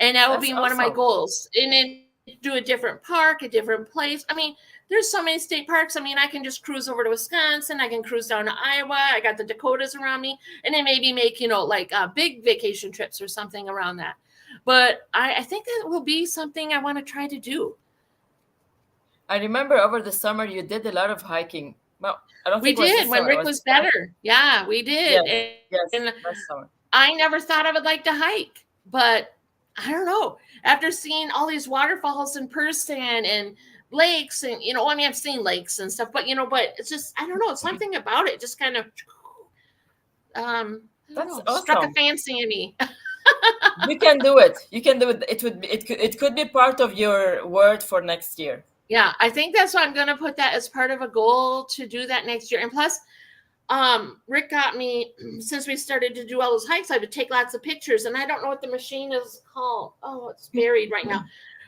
And that will that's be one of my awesome. goals. And then do a different park, a different place. I mean, there's so many state parks. I mean, I can just cruise over to Wisconsin. I can cruise down to Iowa. I got the Dakotas around me. And then maybe make, big vacation trips or something around that. But I think that will be something I want to try to do. I remember over the summer you did a lot of hiking. Well, I don't We think it was did this when summer. It Rick was was last. better. Yeah, we did. Yes. And Yes. Last summer. I never thought I would like to hike, but I don't know. After seeing all these waterfalls in person and lakes, and I mean, I've seen lakes and stuff, but but it's just, I don't know, something about it just kind of I don't That's know, struck a awesome. fancy in me. You can do it. You can do it. It could be part of your word for next year. Yeah, I think that's why I'm going to put that as part of a goal to do that next year. And plus, Rick got me, since we started to do all those hikes, I would take lots of pictures, and I don't know what the machine is called. Oh, it's buried right now.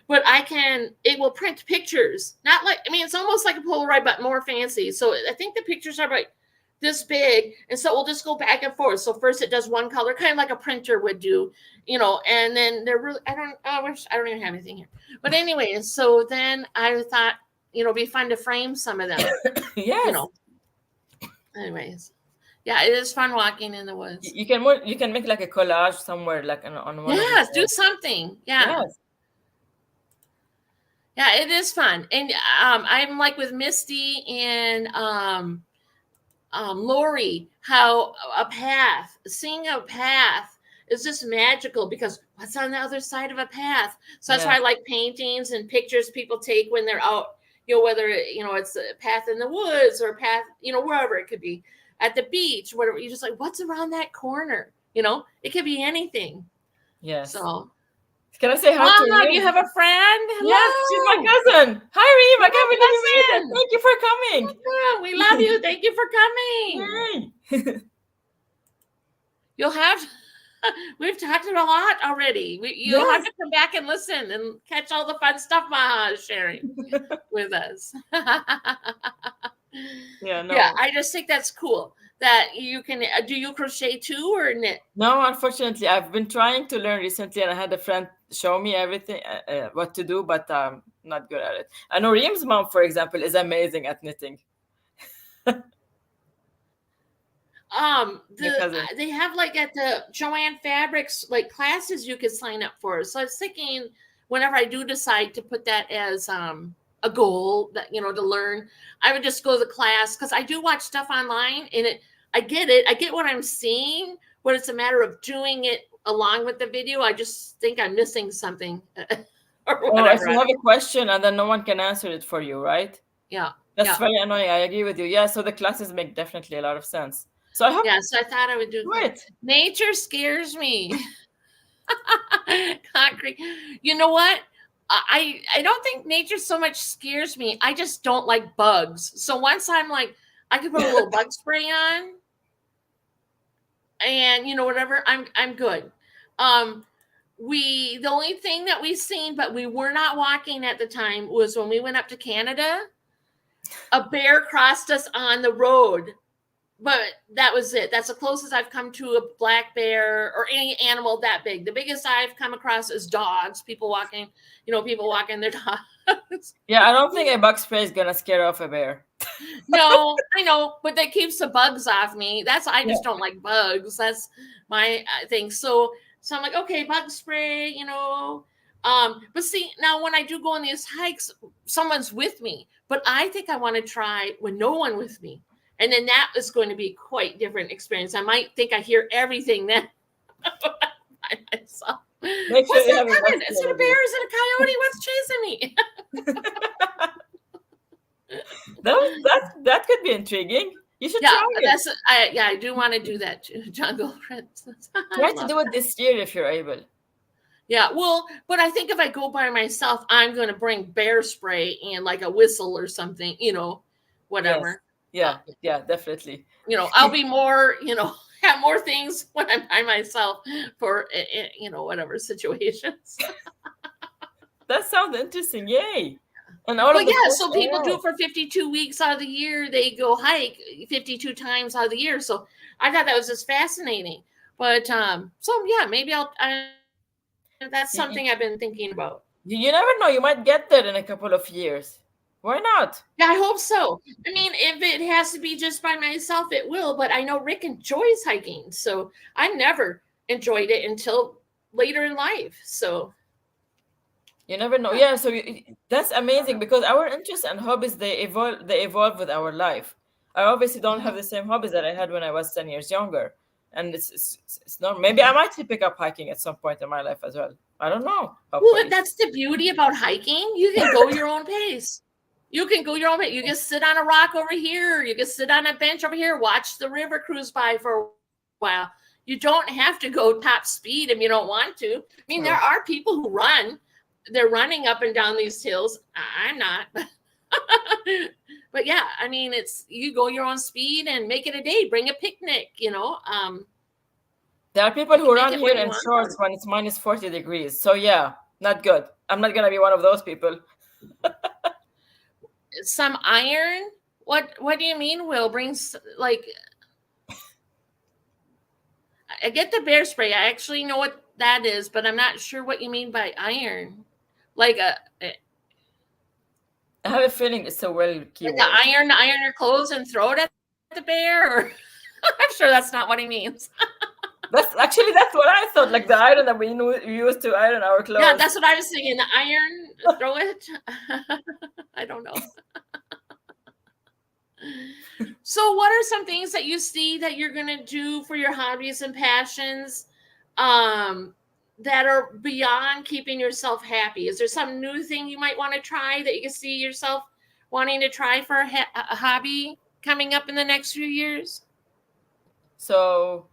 But it will print pictures. Not like, I mean, it's almost like a Polaroid, but more fancy. So I think the pictures are like this big. And so we'll just go back and forth. So first it does one color, kind of like a printer would do, and then they're really, I don't even have anything here. But anyway, so then I thought, it'd be fun to frame some of them, you Yes. know, anyways. Yeah, it is fun walking in the woods. You can make like a collage somewhere, like on one of your Yes, do walls. something. Yeah. Yes. Yeah, it is fun. And I'm like with Misty and Lori, how seeing a path is just magical, because what's on the other side of a path? So that's why Yeah. I like paintings and pictures people take when they're out, whether it's a path in the woods or a path, wherever it could be, at the beach, whatever. You're just like, what's around that corner? It could be anything. Yes. So, Can I say hi to Mama, do you Reem? have a friend? Yes, she's my Hello. cousin. Hi, Reem. I Hello, can't believe you made it. cousin. Thank you for coming. Welcome. We love you. Thank you for coming. Yay. You'll have, we've talked a lot already. You'll have Yes. to come back and listen and catch all the fun stuff Maha is sharing with us. Yeah, Yeah, no. I just think that's cool that you can, do you crochet too or knit? No, unfortunately, I've been trying to learn recently, and I had a friend show me everything, what to do, but I'm not good at it. I know Reem's mom, for example, is amazing at knitting. My cousin. They have like at the Joanne Fabrics like classes you could sign up for. So I was thinking, whenever I do decide to put that as a goal, that to learn, I would just go to the class, because I do watch stuff online, and I get what I'm seeing, but it's a matter of doing it along with the video. I just think I'm missing something or Or if whatever. you have a question and then no one can answer it for you, right? Yeah, That's yeah, very annoying. I agree with you. Yeah, so the classes make definitely a lot of sense. So I hope yeah. So I thought I would do do that. it. Nature scares me. Concrete. You know what? I don't think nature so much scares me. I just don't like bugs. So once I'm like, I could put a little bug spray on, and whatever, I'm good. Um, the only thing that we seen, but we were not walking at the time, was when we went up to Canada. A bear crossed us on the road but that was it. That's the closest I've come to a black bear or any animal that big. The biggest I've come across is dogs. People walking their dogs. Yeah, I don't think a bug spray is gonna scare off a bear. No, I know, but that keeps the bugs off me. I Yeah. just don't like bugs. That's my thing. So I'm like, okay, bug spray, But see, now when I do go on these hikes, someone's with me. But I think I want to try with no one with me. And then that is going to be quite different experience. I might think I hear everything then by myself. Make sure What's you that have a bug coming? Is spray it a with bear? you. Is it a coyote? What's chasing me? That could be intriguing. You should Yeah, try it. I do want to do that too. Jungle Princess. I Try to love do it that. this year if you're able. Yeah, well, but I think if I go by myself, I'm going to bring bear spray and like a whistle or something, Yes. whatever. Uh, Yeah, definitely. I'll be more, have more things when I'm by myself for, whatever situations. That sounds interesting. Yay. And all But of the yeah, food. so people do Oh, it for 52 weeks out of the year. They go hike 52 times out of the year. So I thought that was just fascinating. But so yeah, maybe that's you, something you, I've been thinking about. you never know. You might get there in a couple of years. Why not? Yeah, I hope so. I mean, if it has to be just by myself, it will. But I know Rick enjoys hiking, so I never enjoyed it until later in life. So You never know. yeah. Yeah, so that's amazing because our interests and hobbies they evolve with our life. I obviously don't have Mhm. the same hobbies that I had when I was 10 years younger. And it's not maybe I might pick up hiking at some point in my life as well. I don't know, Well, hopefully. that's the beauty about hiking. You can go your own pace. You can go your own pace. You can sit on a rock over here. You can sit on a bench over here. Watch the river cruise by for a while. You don't have to go top speed if you don't want to. I mean, there True. are people who run. They're running up and down these hills. I'm not. But yeah, I mean, it's you go your own speed and make it a day. Bring a picnic. There are people You can who make run it here what you in want. shorts when it's minus 40 degrees. So yeah, not good. I'm not gonna be one of those people. Some iron. What do you mean? Will brings like I get the bear spray. I actually know what that is, but I'm not sure what you mean by iron. Like I have a feeling it's a well keyword. iron your clothes and throw it at the bear. Or I'm sure that's not what he means. That's what I thought, like the iron that we use to iron our Yeah, clothes. that's what I was thinking. The iron, throw it. I don't know. So, what are some things that you see that you're going to do for your hobbies and passions um, that are beyond keeping yourself happy? Is there some new thing you might want to try that you can see yourself wanting to try for a hobby coming up in the next few years? So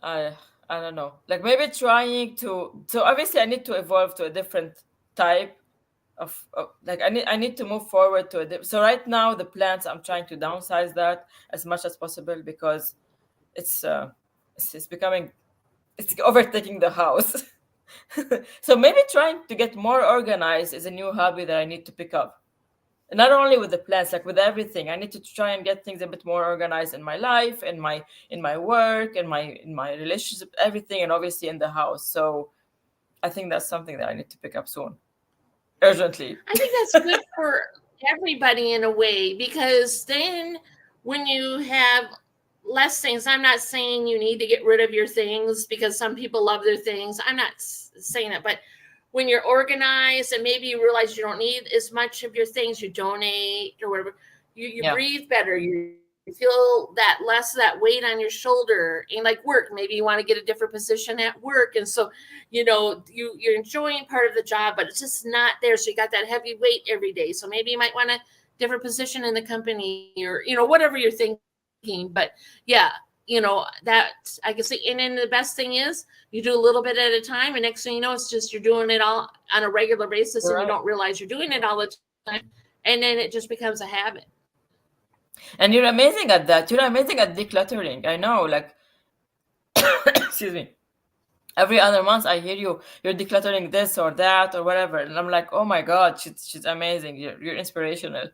I I don't know. Like maybe trying to so obviously I need to evolve to a different type of like I need to move forward to so right now the plants I'm trying to downsize that as much as possible because it's uh it's becoming it's overtaking the house. So maybe trying to get more organized is a new hobby that I need to pick up. And not only with the plants, like with everything. I need to try and get things a bit more organized in my life, in my work, in my relationship, everything, and obviously in the house. So I think that's something that I need to pick up soon. Urgently. I think that's good for everybody in a way because then when you have less things, I'm not saying you need to get rid of your things because some people love their things. I'm not saying that, but when you're organized and maybe you realize you don't need as much of your things, you donate or whatever, you Yeah. breathe better. You feel that less of that weight on your shoulder. And like work, maybe you want to get a different position at work. And so you're enjoying part of the job, but it's just not there. So you got that heavy weight every day. So maybe you might want a different position in the company or whatever you're thinking. But yeah, that I can say. And then the best thing is you do a little bit at a time, and next thing you know, it's just you're doing it all on a regular basis, and you You're don't right. realize you're doing it all the time, and then it just becomes a habit. And you're amazing at that. You're amazing at decluttering. I know, like excuse me. Every other month I hear you're decluttering this or that or whatever. And I'm like, oh my God, she's amazing. You're inspirational.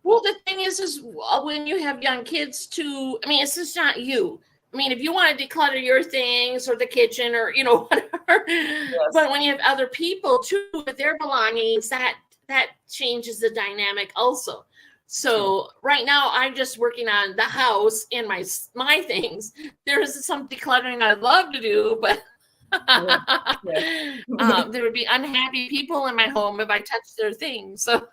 Well, the thing is when you have young kids too, I mean, it's just not you. I mean, if you want to declutter your things or the kitchen or, whatever, Yes. but when you have other people too with their belongings, that changes the dynamic also. True. So right now I'm just working on the house and my things. There is some decluttering I'd love to do, but Yeah. Yeah. there would be unhappy people in my home if I touched their things. So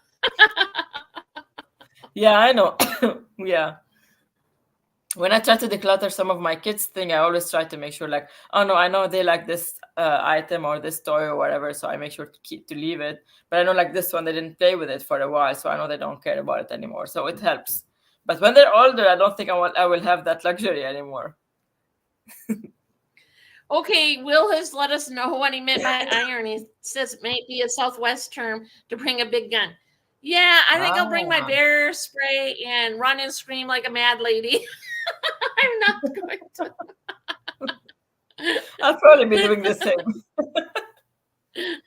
Yeah, I know. Yeah. When I try to declutter some of my kids' thing, I always try to make sure, like, oh no, I know they like this item or this toy or whatever, so I make sure to leave it. But I know, like, this one, they didn't play with it for a while, so I know they don't care about it anymore. So it helps. But when they're older, I don't think I will have that luxury anymore. okay, Will has let us know what he meant by iron. He says it may be a Southwest term to bring a big gun. Yeah, I think I'll bring my Ah, bear spray and run and scream like a mad lady. I'm not going I'll probably be doing the same. to.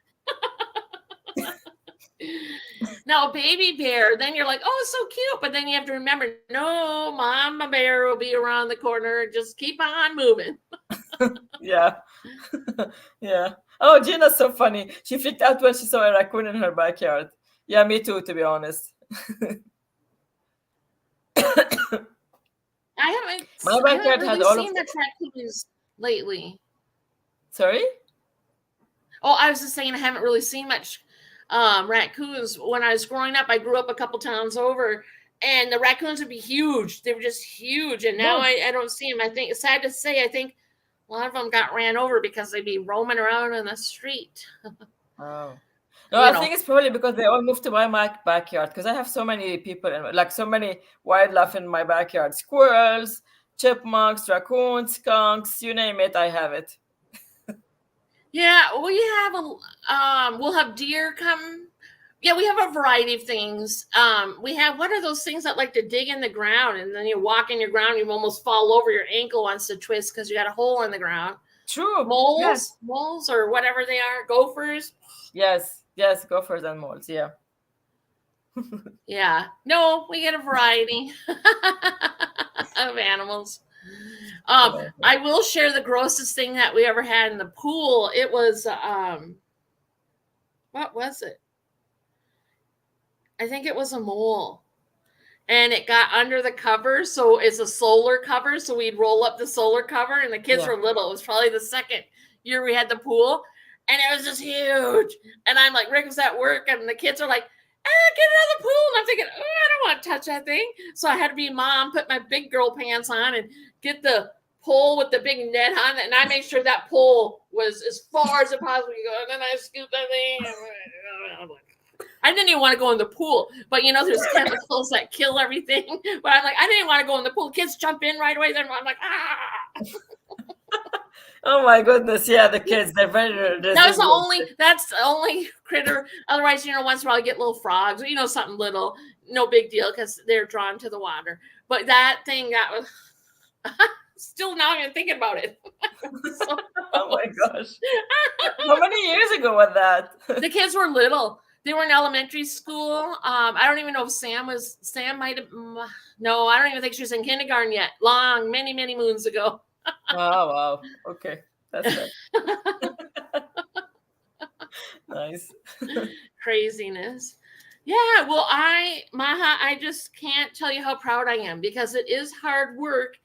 Now, baby bear, then you're like, oh, it's so cute. But then you have to remember, no, mama bear will be around the corner. Just keep on moving. Yeah. Yeah. Oh, Gina's so funny. She freaked out when she saw a raccoon in her backyard. Yeah, me too, to be honest. My I haven't backyard had really all of seen the. much raccoons lately. Sorry? Oh, I was just saying I haven't really seen much raccoons. When I was growing up, I grew up a couple towns over, and the raccoons would be huge. They were just huge, and now No. I don't see them. I think it's sad to say. I think a lot of them got ran over because they'd be roaming around in the street. Oh. No, You I know. think it's probably because they all moved to my backyard because I have so many people and like so many wildlife in my backyard. Squirrels, chipmunks, raccoons, skunks, you name it, I have it. Yeah, we'll have deer come. Yeah, we have a variety of things. We have what are those things that like to dig in the ground and then you walk in your ground, you almost fall over, your ankle wants to twist because you got a hole in the ground. True. Yes. Moles or whatever they are, gophers. Yes. Yes. Gophers and moles. Yeah. Yeah, no, we get a variety of animals. Amazing. I will share the grossest thing that we ever had in the pool. It was what was it? I think it was a mole. And it got under the cover. So it's a solar cover. So we'd roll up the solar cover, and the kids Yeah. were little. It was probably the second year we had the pool, and it was just huge. And I'm like, Rick was at work, and the kids are like, get out of the pool. And I'm thinking, oh, I don't want to touch that thing. So I had to be mom, put my big girl pants on, and get the pole with the big net on it. And I made sure that pole was as far as it possibly could go. And then I scooped that thing. I didn't even want to go in the pool, but there's chemicals that kill everything. But I'm like, I didn't want to go in the pool. Kids jump in right away. Then I'm like, ah. Oh my goodness. Yeah, the kids, they're very resilient. That's the only critter. Otherwise, once in a while I get little frogs or, something little. No big deal because they're drawn to the water. But that thing that was still now I'm thinking about it. So Oh my gosh. How many years ago was that? the kids were little. They were in elementary school. I don't even know if Sam might have. No, I don't even think she was in kindergarten yet. Many, many moons ago. Oh, wow. Okay. That's good. Nice. Craziness. Yeah, well, Maha, I just can't tell you how proud I am because it is hard work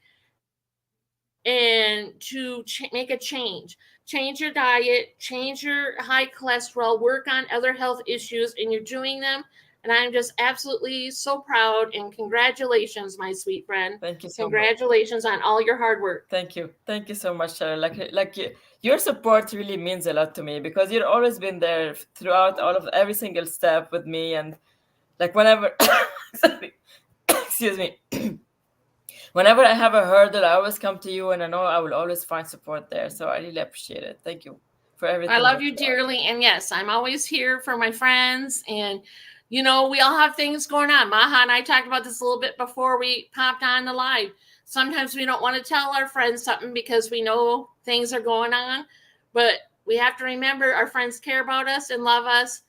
and to make a change your diet, change your high cholesterol, work on other health issues, and you're doing them. And I'm just absolutely so proud. And congratulations, my sweet friend. Thank you so much. Congratulations on all your hard work. Thank you. Thank you so much, Cheryl. Your support really means a lot to me because you've always been there throughout every single step with me. And like whenever, sorry, excuse me. Whenever I have a hurdle, I always come to you, and I know I will always find support there. So I really appreciate it. Thank you for everything. I love you dearly. And yes, I'm always here for my friends. And, we all have things going on. Maha and I talked about this a little bit before we popped on the live. Sometimes we don't want to tell our friends something because we know things are going on. But we have to remember our friends care about us and love us.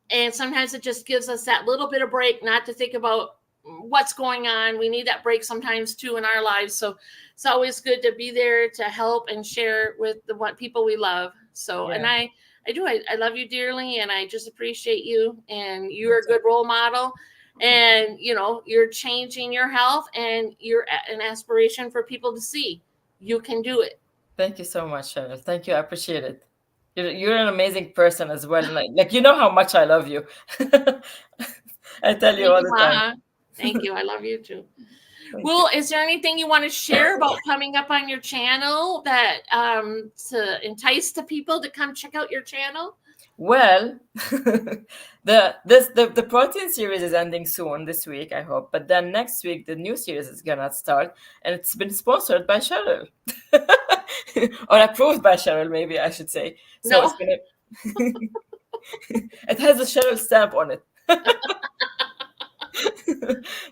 And sometimes it just gives us that little bit of break not to think about what's going on. We need that break sometimes too in our lives. So it's always good to be there to help and share with the one people we love. So, and Yeah. I love you dearly, and I just appreciate you, and you're a good role model, and you're changing your health, and you're an aspiration for people to see. You can do it. Thank you so much, Cheryl. Thank you. I appreciate it. You're an amazing person as well. And like you know how much I love you. I tell you Thank all you, the time. Maha. Thank you. I love you too. Thank you. Well, is there anything you want to share about coming up on your channel that to entice the people to come check out your channel? Well, the protein series is ending soon this week, I hope. But then next week the new series is gonna start, and it's been sponsored by Cheryl, or approved by Cheryl, maybe I should say. So it's No. gonna. It has a Cheryl stamp on it.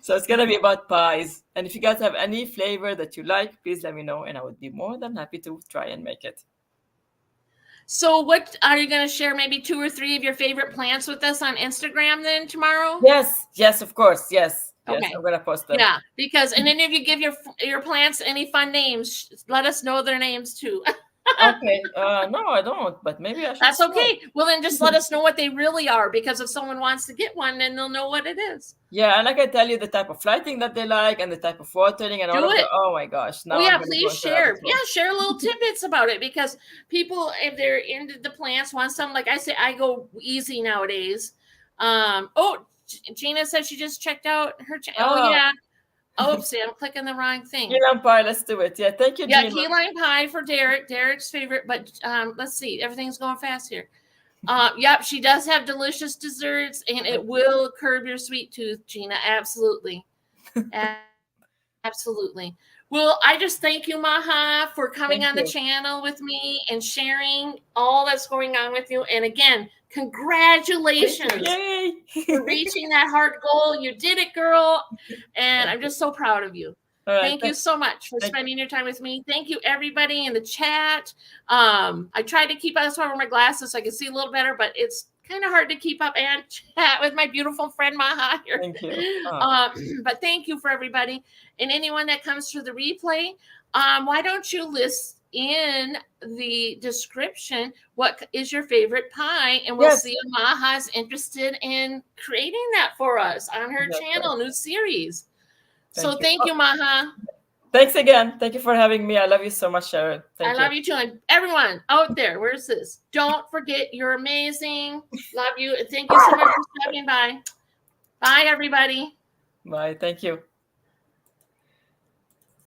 So it's gonna be about pies. And if you guys have any flavor that you like, please let me know, and I would be more than happy to try and make it. So what are you going to share? Maybe 2 or 3 of your favorite plants with us on Instagram then tomorrow? Yes, of course. Yes, Okay. I'm gonna post them. Yeah, because and then if you give your plants any fun names, let us know their names too. Okay. No, I don't, but maybe I should That's start. okay. Well, then just let us know what they really are, because if someone wants to get one, then they'll know what it is. Yeah, and I can tell you the type of lighting that they like and the type of watering and all Do of the. it. Oh my gosh! Oh Now I'm yeah, gonna go please into a rabbit share. Yeah, hole. share little tidbits about it, because people, if they're into the plants, want some. Like I say, I go easy nowadays. Oh, Gina said she just checked out her. Oh Oh, yeah. Oopsie, I'm clicking the wrong key thing. lime pie. Let's do it. Yeah, thank you, Yeah, Gina. key lime pie for Derek. Derek's favorite. But let's see, everything's going fast here. Yep, she does have delicious desserts, and it will curb your sweet tooth, Gina. Absolutely. Absolutely. Well, I just thank you, Maha, for coming Thank on the you. channel with me and sharing all that's going on with you. And again, congratulations Yay! for reaching that heart goal. You did it, girl. And I'm just so proud of you. All right. Thank you so much for Thank spending your time with me. Thank you, everybody in the chat. I tried to keep us over my glasses so I could see a little better, but it's kind of hard to keep up and chat with my beautiful friend Maha here. Thank you. But thank you for everybody and anyone that comes through the replay. Why don't you list in the description what is your favorite pie, and we'll Yes. see if Maha's interested in creating that for us on her That's channel, right. new series. So Thank you. thank you, Maha. Thanks again. Thank you for having me. I love you so much, Sharon. I Thank love you too. And everyone out there, where's this? Don't forget, you're amazing. Love you. And thank you so much for stopping by. Bye, everybody. Bye. Thank you.